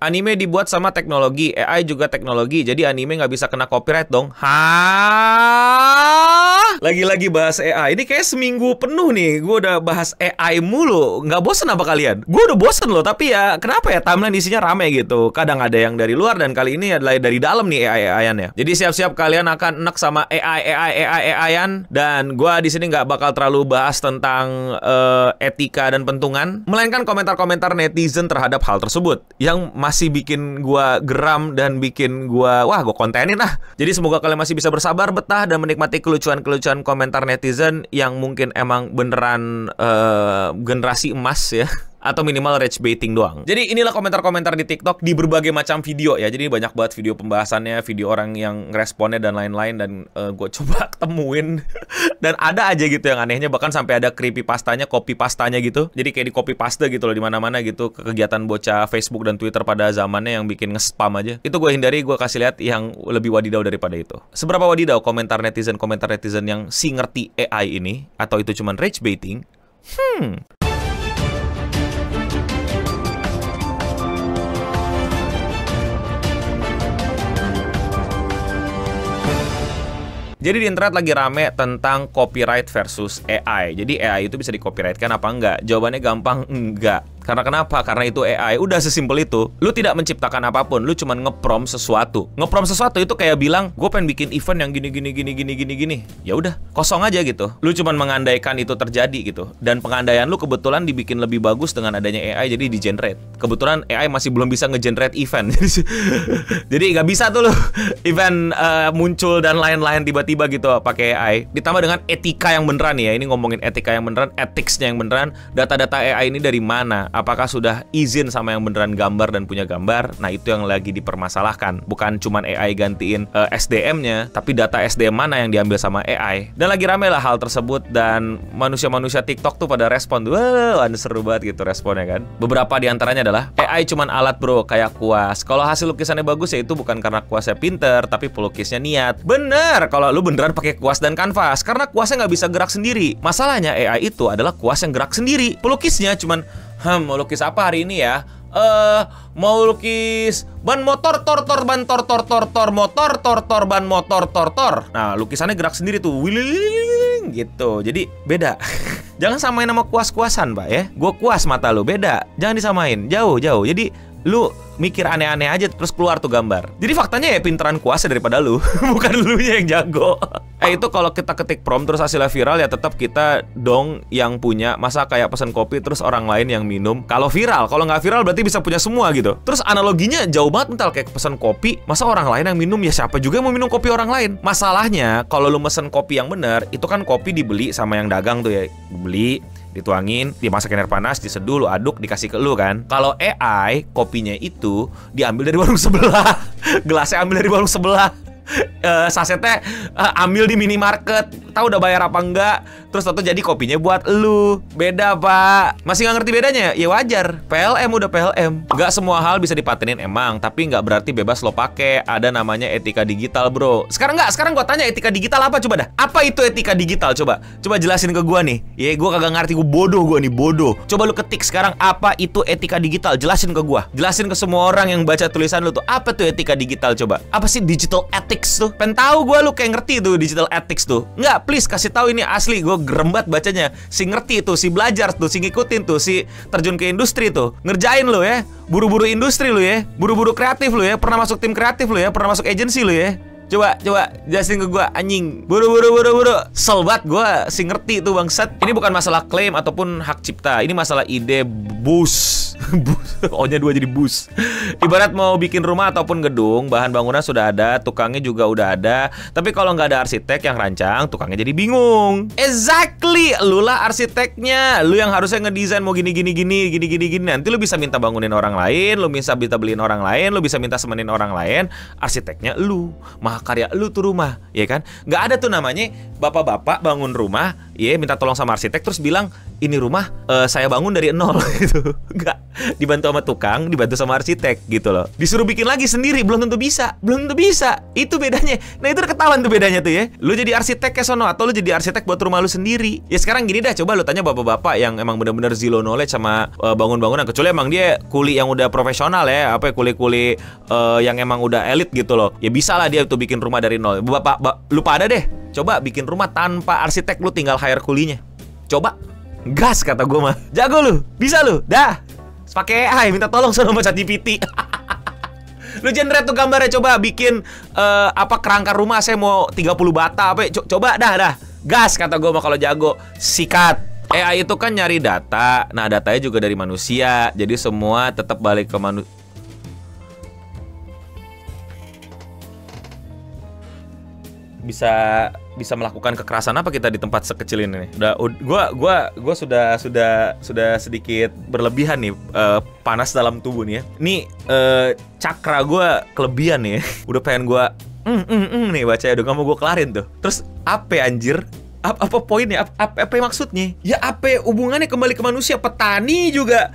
Anime dibuat sama teknologi, AI juga teknologi, jadi anime nggak bisa kena copyright dong. Hah? Lagi-lagi bahas AI. Ini kayak seminggu penuh nih gue udah bahas AI mulu. Nggak bosen apa kalian? Gue udah bosen loh, tapi ya kenapa ya timeline isinya rame gitu. Kadang ada yang dari luar dan kali ini adalah dari dalam nih AI-an ya. Jadi siap-siap kalian akan enak sama AI-an. Dan gue di sini nggak bakal terlalu bahas tentang etika dan pentungan, melainkan komentar-komentar netizen terhadap hal tersebut yang masih bikin gue geram dan bikin gue kontenin lah. Jadi semoga kalian masih bisa bersabar, betah, dan menikmati kelucuan-kelucuan komentar netizen yang mungkin emang beneran generasi emas ya. Atau minimal rage baiting doang. Jadi inilah komentar-komentar di TikTok di berbagai macam video ya. Jadi banyak banget video pembahasannya, video orang yang responnya dan lain-lain. Dan gue coba temuin dan ada aja gitu yang anehnya. Bahkan sampai ada creepypastanya, copy pastanya gitu. Jadi kayak di copy paste gitu loh di mana-mana gitu. Kegiatan bocah Facebook dan Twitter pada zamannya yang bikin nge-spam aja. Itu gue hindari, gue kasih lihat yang lebih wadidaw daripada itu. Seberapa wadidaw komentar netizen yang si ngerti AI ini, atau itu cuman rage baiting? Jadi di internet lagi rame tentang copyright versus AI. Jadi AI itu bisa di-copyrightkan apa enggak? Jawabannya gampang, enggak. Karena kenapa? Karena itu AI. Udah sesimpel itu. Lu tidak menciptakan apapun, lu cuman nge-prompt sesuatu. Nge-prompt sesuatu itu kayak bilang, gue pengen bikin event yang gini. Ya udah, kosong aja gitu. Lu cuman mengandaikan itu terjadi gitu. Dan pengandaian lu kebetulan dibikin lebih bagus dengan adanya AI, jadi di-generate. Kebetulan AI masih belum bisa nge-generate event. Jadi nggak bisa tuh lu event muncul dan lain-lain tiba-tiba gitu pakai AI. Ditambah dengan etika yang beneran ya. Ini ngomongin etika yang beneran, ethics-nya yang beneran. Data-data AI ini dari mana? Apakah sudah izin sama yang beneran gambar dan punya gambar? Nah, itu yang lagi dipermasalahkan. Bukan cuman AI gantiin SDM-nya, tapi data SDM mana yang diambil sama AI. Dan lagi rame lah hal tersebut. Dan manusia-manusia TikTok tuh pada respon. Wah, seru banget gitu responnya kan. Beberapa diantaranya adalah, AI cuman alat bro, kayak kuas. Kalau hasil lukisannya bagus ya itu bukan karena kuasnya pinter, tapi pelukisnya niat. Bener, kalau lu beneran pakai kuas dan kanvas. Karena kuasnya nggak bisa gerak sendiri. Masalahnya AI itu adalah kuas yang gerak sendiri. Pelukisnya cuman, mau lukis apa hari ini ya? Mau lukis ban motor, ban motor, ban motor. Nah, lukisannya gerak sendiri tuh, wiling gitu. Jadi beda. Jangan samain sama kuas-kuasan, Pak ya. Gua kuas mata lu, beda. Jangan disamain, jauh. Jadi lu mikir aneh-aneh aja terus keluar tuh gambar. Jadi faktanya ya pinteran kuasnya daripada lu, bukan lu yang jago. Itu kalau kita ketik prompt terus hasilnya viral ya tetap kita dong yang punya. Masa kayak pesan kopi terus orang lain yang minum. Kalau viral, kalau nggak viral berarti bisa punya semua gitu. Terus analoginya jauh banget mental, kayak pesan kopi. Masa orang lain yang minum, ya siapa juga yang mau minum kopi orang lain. Masalahnya kalau lu mesen kopi yang bener, itu kan kopi dibeli sama yang dagang tuh ya. Beli, dituangin, dimasukin air panas, diseduh, lu aduk, dikasih ke lu kan. Kalau AI, kopinya itu diambil dari warung sebelah. Gelasnya ambil dari warung sebelah. Sasetnya ambil di minimarket. Tahu udah bayar apa enggak? Terus tentu jadi kopinya buat lu. Beda, Pak. Masih nggak ngerti bedanya? Ya wajar. PLM udah PLM. Nggak semua hal bisa dipatenin emang, tapi nggak berarti bebas lo pakai. Ada namanya etika digital, bro. Sekarang gua tanya etika digital apa, coba dah. Apa itu etika digital? Coba jelasin ke gua nih. Ya, gua kagak ngerti, gua bodoh. Coba lu ketik sekarang apa itu etika digital. Jelasin ke gua. Jelasin ke semua orang yang baca tulisan lu tuh. Apa tuh etika digital coba? Apa sih digital ethics tuh? Pengen tahu gua lu kayak ngerti tuh digital ethics tuh. Nggak, please kasih tahu ini asli. Gua gerembat bacanya. Si ngerti tuh, si belajar tuh, si ngikutin tuh, si terjun ke industri tuh. Ngerjain lu ya. Buru-buru industri lu ya. Buru-buru kreatif lu ya. Pernah masuk tim kreatif lu ya. Pernah masuk agensi lu ya. Coba jelasin ke gua, anjing. Buru-buru. Selbat gua si ngerti tuh bangsat. Ini bukan masalah klaim ataupun hak cipta. Ini masalah ide bus. O-nya 2 jadi bus. Ibarat mau bikin rumah ataupun gedung, bahan bangunan sudah ada, tukangnya juga udah ada. Tapi kalau nggak ada arsitek yang rancang, tukangnya jadi bingung. Exactly, lu lah arsiteknya. Lu yang harusnya ngedesain mau gini. Nanti lu bisa minta bangunin orang lain, lu bisa beliin orang lain, lu bisa minta semenin orang lain. Arsiteknya lu, mahakarya lu tuh rumah, ya kan? Nggak ada tuh namanya bapak-bapak bangun rumah, ya minta tolong sama arsitek terus bilang, ini rumah saya bangun dari nol gitu. Enggak, dibantu sama tukang, dibantu sama arsitek gitu loh. Disuruh bikin lagi sendiri, belum tentu bisa. Belum tentu bisa. Itu bedanya. Nah, itu ketahuan tuh bedanya tuh ya. Lu jadi arsitek ke sono atau lu jadi arsitek buat rumah lu sendiri. Ya sekarang gini dah, coba lu tanya bapak-bapak yang emang bener-bener zero knowledge sama bangun-bangunan, kecuali emang dia kuli yang udah profesional ya, apa kuli-kuli yang emang udah elit gitu loh. Ya bisa lah dia tuh bikin rumah dari nol. Bapak, lu pada deh, coba bikin rumah tanpa arsitek, lu tinggal hire kulinya. Coba. Gas kata gue mah. Jago lu, bisa lu. Dah. Pakai AI, minta tolong sama ChatGPT. Lu generate tuh gambarnya, coba bikin apa kerangka rumah saya mau 30 bata apa. Coba dah. Gas kata gue mah kalau jago. Sikat. AI itu kan nyari data. Nah, datanya juga dari manusia. Jadi semua tetap balik ke manusia. Bisa melakukan kekerasan apa kita di tempat sekecil ini nih? Gua sudah sedikit berlebihan nih, panas dalam tubuh nih ya. Nih cakra gua kelebihan nih ya. Udah pengen gua nih baca ya, udah gak mau gua kelarin tuh. Terus apa anjir? Apa poinnya? Apa maksudnya? Ya apa hubungannya kembali ke manusia? Petani juga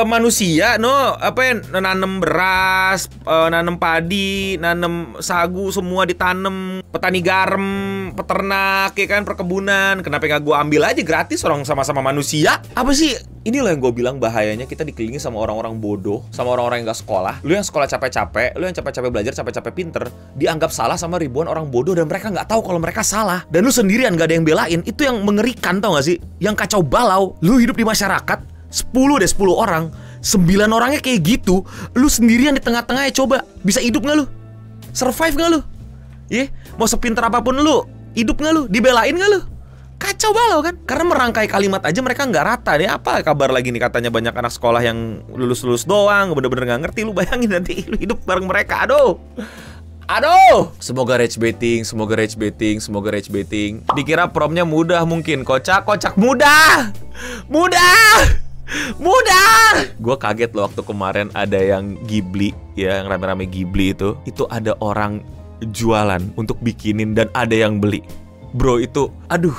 manusia, nanam beras, nanam padi, nanam sagu, semua ditanam. Petani garam, peternak, ya kan, perkebunan. Kenapa nggak gue ambil aja gratis, orang sama-sama manusia? Apa sih? Ini loh yang gue bilang bahayanya kita dikelilingi sama orang-orang bodoh, sama orang-orang yang nggak sekolah. Lu yang sekolah capek-capek, lu yang capek-capek belajar, capek-capek pinter, dianggap salah sama ribuan orang bodoh dan mereka nggak tahu kalau mereka salah. Dan lu sendirian gak ada yang belain. Itu yang mengerikan, tau gak sih? Yang kacau balau. Lu hidup di masyarakat, 10 orang, 9 orangnya kayak gitu. Lu sendirian di tengah-tengahnya, coba bisa hidup gak lu? Survive gak lu? Mau sepinter apapun lu, hidup gak lu? Dibelain gak lu? Kacau balau kan? Karena merangkai kalimat aja mereka nggak rata. Nih apa kabar lagi nih, katanya banyak anak sekolah yang lulus doang, bener-bener nggak ngerti. Lu bayangin nanti lu hidup bareng mereka. Aduh, semoga rage baiting. Dikira promnya mudah, mungkin kocak mudah. Gue kaget loh waktu kemarin ada yang Ghibli ya, yang rame-rame Ghibli itu ada orang jualan untuk bikinin dan ada yang beli. Bro, itu aduh.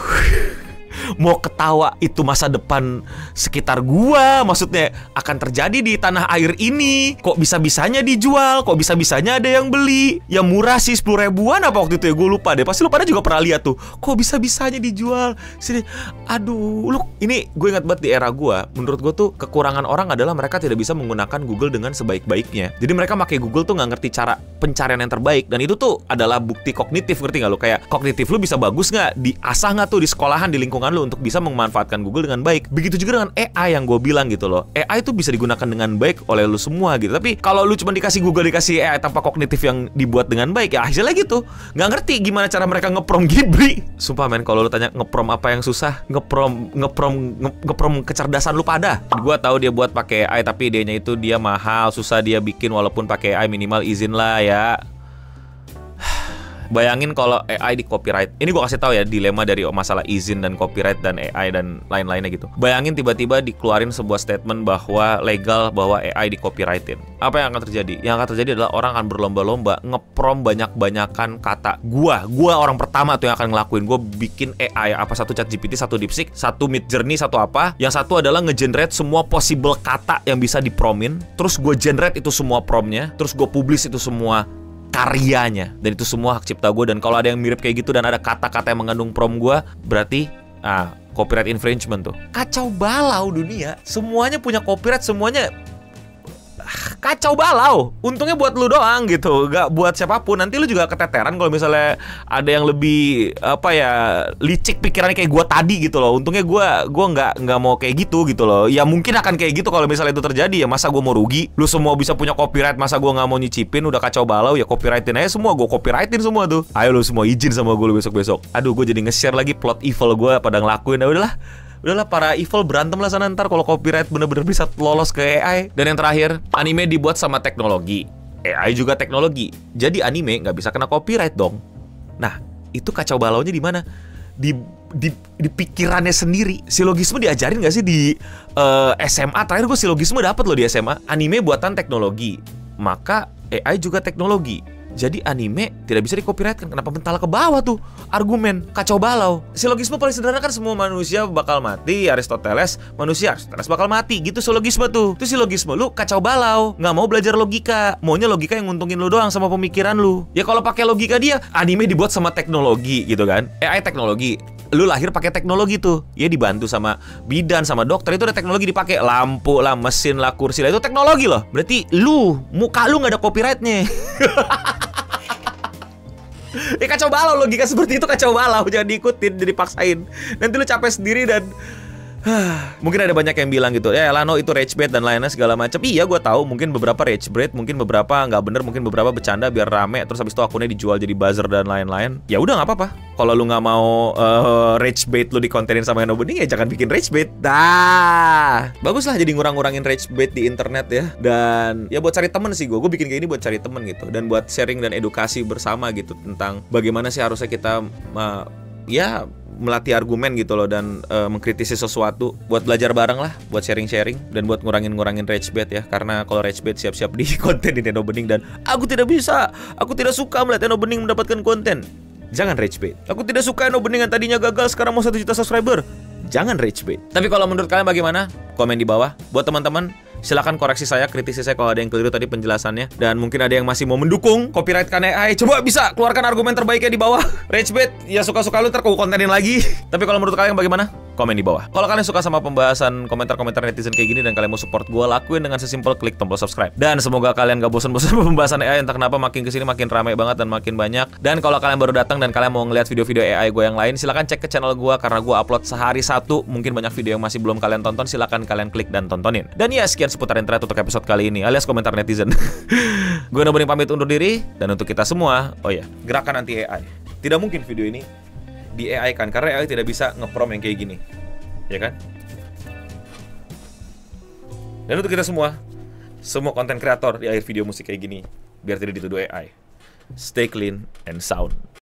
Mau ketawa, itu masa depan sekitar gua, maksudnya akan terjadi di tanah air ini. Kok bisa-bisanya dijual, kok bisa-bisanya ada yang beli. Ya murah sih, 10 ribuan apa waktu itu ya, gue lupa deh. Pasti lu pada juga pernah lihat tuh. Kok bisa-bisanya dijual sini. Aduh, lu ini gue ingat banget di era gua. Menurut gua tuh kekurangan orang adalah mereka tidak bisa menggunakan Google dengan sebaik-baiknya. Jadi mereka pakai Google tuh nggak ngerti cara pencarian yang terbaik. Dan itu tuh adalah bukti kognitif, ngerti nggak lu? Kayak kognitif lu bisa bagus nggak, diasah nggak tuh di sekolahan, di lingkungan lu untuk bisa memanfaatkan Google dengan baik. Begitu juga dengan AI yang gue bilang gitu loh. AI itu bisa digunakan dengan baik oleh lu semua gitu. Tapi kalau lu cuma dikasih Google, dikasih AI tanpa kognitif yang dibuat dengan baik, ya hasilnya gitu. Nggak ngerti gimana cara mereka ngeprom Ghibli. Sumpah men, kalau lu tanya ngeprom apa yang susah, ngeprom kecerdasan lu pada. Gue tahu dia buat pakai AI, tapi idenya itu dia mahal, susah dia bikin. Walaupun pakai AI minimal izin lah ya. Bayangin kalau AI di copyright. Ini gue kasih tahu ya dilema dari masalah izin dan copyright dan AI dan lain-lainnya gitu. Bayangin tiba-tiba dikeluarin sebuah statement bahwa legal bahwa AI di copyrightin. Apa yang akan terjadi? Yang akan terjadi adalah orang akan berlomba-lomba ngeprom banyak-banyakan kata. Gua orang pertama tuh yang akan ngelakuin. Gue bikin AI, apa satu ChatGPT, satu DeepSeek, satu Midjourney, satu apa. Yang satu adalah ngegenerate semua possible kata yang bisa dipromin. Terus gue generate itu semua promnya. Terus gue publish itu semua karyanya, dan itu semua hak cipta gue. Dan kalau ada yang mirip kayak gitu dan ada kata-kata yang mengandung prom gue, berarti copyright infringement tuh. Kacau balau dunia. Semuanya punya copyright, semuanya kacau balau. Untungnya buat lu doang gitu, gak buat siapapun. Nanti lu juga keteteran kalau misalnya ada yang lebih licik pikirannya kayak gua tadi gitu loh. Untungnya gua nggak mau kayak gitu loh. Ya mungkin akan kayak gitu kalau misalnya itu terjadi. Ya masa gua mau rugi? Lu semua bisa punya copyright, masa gua nggak mau nyicipin? Udah kacau balau ya, copyrightin aja semua. Gua copyrightin semua tuh. Ayo lu semua izin sama gua lu besok-besok. Aduh, gua jadi nge-share lagi plot evil gua pada ngelakuin. Udahlah, para evil berantem lah sana ntar kalau copyright bener-bener bisa lolos ke AI. Dan yang terakhir, anime dibuat sama teknologi, AI juga teknologi. Jadi anime nggak bisa kena copyright dong. Nah, itu kacau balaunya di mana? Di pikirannya sendiri. Silogisme diajarin nggak sih di SMA? Terakhir gue silogisme dapet loh di SMA. Anime buatan teknologi, maka AI juga teknologi. Jadi anime tidak bisa di-copyrightkan. Kenapa mentala ke bawah tuh? Argumen kacau balau. Silogisme paling sederhana kan semua manusia bakal mati. Aristoteles bakal mati. Gitu silogisme tuh. Itu silogisme lu kacau balau. Nggak mau belajar logika. Maunya logika yang nguntungin lu doang sama pemikiran lu. Ya kalau pakai logika dia, anime dibuat sama teknologi gitu kan. AI teknologi. Lu lahir pakai teknologi tuh. Ya dibantu sama bidan, sama dokter. Itu ada teknologi dipakai. Lampu lah, mesin lah, kursi lah. Itu teknologi loh. Berarti muka lu nggak ada copyrightnya. Ya kacau balau, logika seperti itu kacau balau. Jangan diikutin, jadi paksain. Nanti lu capek sendiri dan mungkin ada banyak yang bilang gitu, ya Lano itu rage bait dan lainnya segala macam. Iya, gue tahu mungkin beberapa rage bait, mungkin beberapa nggak bener, mungkin beberapa bercanda biar rame, terus habis itu akunnya dijual jadi buzzer dan lain-lain. Ya udah nggak apa-apa. Kalau lu nggak mau rage bait lu dikontenin sama Eno Bening, ya jangan bikin rage bait. Dah, bagus lah jadi ngurang-ngurangin rage bait di internet ya. Dan ya buat cari temen sih gue bikin kayak ini buat cari temen gitu, dan buat sharing dan edukasi bersama gitu tentang bagaimana sih harusnya kita ya melatih argumen gitu loh, dan mengkritisi sesuatu, buat belajar bareng lah, buat sharing-sharing, dan buat ngurangin rage bait ya. Karena kalau rage bait siap-siap di konten di Eno Bening, dan aku tidak suka melihat Eno Bening mendapatkan konten. Jangan rage bait. Aku tidak suka Eno Bening yang tadinya gagal sekarang mau 1 juta subscriber. Jangan rage bait. Tapi kalau menurut kalian bagaimana? Komen di bawah. Buat teman-teman, silakan koreksi saya, kritisi saya kalau ada yang keliru tadi penjelasannya. Dan mungkin ada yang masih mau mendukung copyrightkan AI. Coba bisa keluarkan argumen terbaiknya di bawah. Rage bait, ya suka-suka lu, ntar aku kontenin lagi. Tapi kalau menurut kalian bagaimana? Komen di bawah. Kalau kalian suka sama pembahasan komentar-komentar netizen kayak gini dan kalian mau support gue, lakuin dengan sesimpel klik tombol subscribe. Dan semoga kalian gak bosan-bosan pembahasan AI. Entah kenapa makin kesini makin ramai banget dan makin banyak. Dan kalau kalian baru datang dan kalian mau ngeliat video-video AI gue yang lain, silakan cek ke channel gue karena gue upload sehari 1. Mungkin banyak video yang masih belum kalian tonton, silakan kalian klik dan tontonin. Dan ya, sekian seputar internet untuk episode kali ini, alias komentar netizen. Gue Eno Bening pamit undur diri. Dan untuk kita semua, oh ya, gerakan anti AI. Tidak mungkin video ini di AI kan, karena AI tidak bisa ngeprom yang kayak gini, ya kan? Dan untuk kita semua konten kreator di akhir video musik kayak gini, biar tidak dituduh AI, stay clean and sound.